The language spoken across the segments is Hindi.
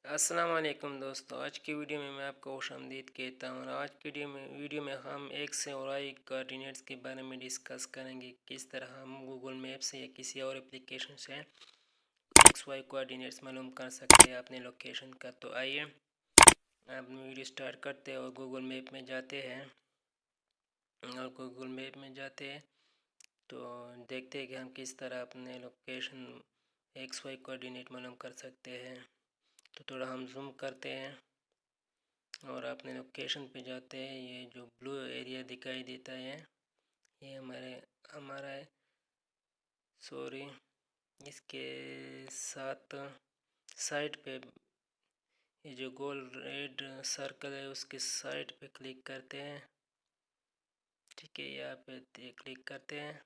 अस्सलाम वालेकुम दोस्तों, आज की वीडियो में मैं आपको खुशामदीद कहता हूँ। और आज की वीडियो में हम एक्स और वाई कोऑर्डिनेट्स के बारे में डिस्कस करेंगे। किस तरह हम गूगल मैप से या किसी और एप्लीकेशन से एक्स वाई कोऑर्डिनेट्स मालूम कर सकते हैं अपने लोकेशन का। तो आइए अब वीडियो स्टार्ट करते हैं और गूगल मैप में जाते हैं। तो देखते हैं कि हम किस तरह अपने लोकेशन एक्स वाई कोऑर्डिनेट मालूम कर सकते हैं। तो थोड़ा हम जूम करते हैं और अपने लोकेशन पे जाते हैं। ये जो ब्लू एरिया दिखाई देता है ये हमारा है। सॉरी, इसके साथ साइड पे ये जो गोल रेड सर्कल है उसके साइड पे क्लिक करते हैं। ठीक है, यहाँ पे क्लिक करते हैं।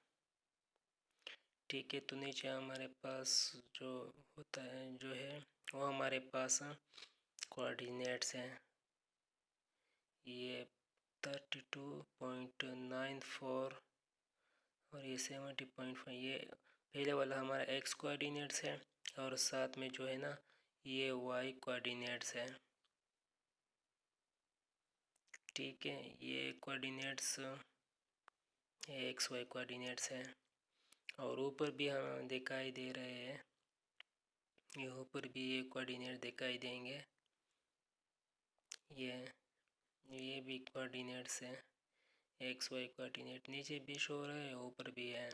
ठीक है, तो नीचे हमारे पास जो होता है जो है वो हमारे पास कोऑर्डिनेट्स हैं। ये 32.94 और ये 70.5। ये पहले वाला हमारा एक्स कोऑर्डिनेट्स है और साथ में जो है ना ये वाई कोऑर्डिनेट्स है। ठीक है, ये कोऑर्डिनेट्स एक्स वाई कोऑर्डिनेट्स है। और ऊपर भी हमें दिखाई दे रहे हैं, ये ऊपर भी ये कोऑर्डिनेट दिखाई देंगे। ये भी कोऑर्डिनेट्स है, एक्स वाई कोऑर्डिनेट नीचे भी शो हो रहा है, ऊपर भी है।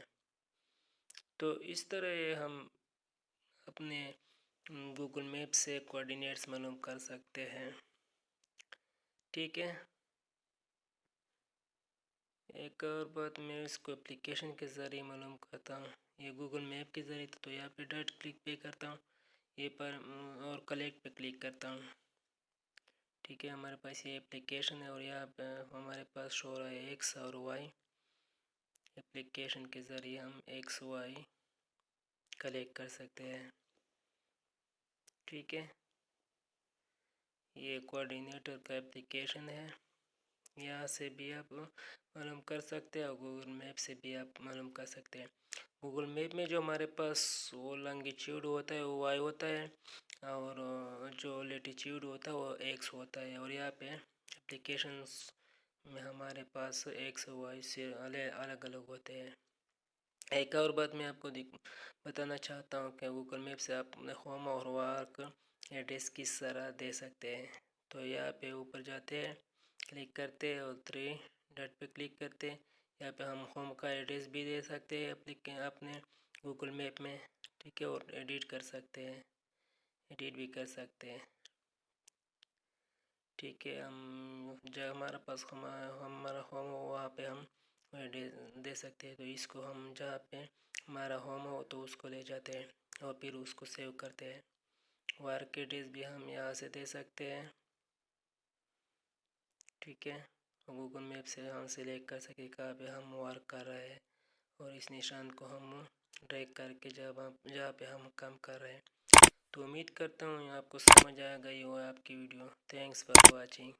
तो इस तरह हम अपने गूगल मैप से कोऑर्डिनेट्स मालूम कर सकते हैं। ठीक है, एक और बात मैं इसको एप्लीकेशन के ज़रिए मालूम करता हूँ। ये गूगल मैप के ज़रिए तो यहाँ पे डायरेक्ट क्लिक पे करता हूँ ये पर और कलेक्ट पे क्लिक करता हूँ। ठीक है, हमारे पास ये एप्लीकेशन है और यहाँ पे हमारे पास शो रहा है एक्स और वाई। एप्लीकेशन के ज़रिए हम एक्स वाई कलेक्ट कर सकते हैं। ठीक है, ये कोऑर्डिनेटर का एप्लीकेशन है, यहाँ से भी आप मालूम कर सकते हैं और गूगल मैप से भी आप मालूम कर सकते हैं। गूगल मैप में जो हमारे पास वो लॉन्गिट्यूड होता है वो वाई होता है और जो लैटिट्यूड होता है वो एक्स होता है। और यहाँ पे एप्लीकेशंस में हमारे पास एक्स और वाई से अलग अलग होते हैं। एक और बात मैं आपको बताना चाहता हूँ कि गूगल मैप से आप अपने होम और वर्क एड्रेस किस तरह दे सकते हैं। तो यहाँ पे ऊपर जाते हैं, क्लिक करते हैं और 3 डॉट पे क्लिक करते हैं। यहाँ पे हम होम का एड्रेस भी दे सकते हैं अपने गूगल मैप में। ठीक है, और एडिट भी कर सकते हैं। ठीक है, हम जब हमारे पास हमारा होम हो वहाँ पे हम दे सकते हैं। तो इसको हम जहाँ पे हमारा होम हो तो उसको ले जाते हैं और फिर उसको सेव करते हैं। वर्क एड्रेस भी हम यहाँ से दे सकते हैं। ठीक है, गूगल मैप से हम सिलेक्ट कर सके कहाँ पे हम वर्क कर रहे हैं और इस निशान को हम ड्रैग करके जहाँ पे हम काम कर रहे हैं। तो उम्मीद करता हूँ आपको समझ आ गई हो आपकी वीडियो। Thanks for watching.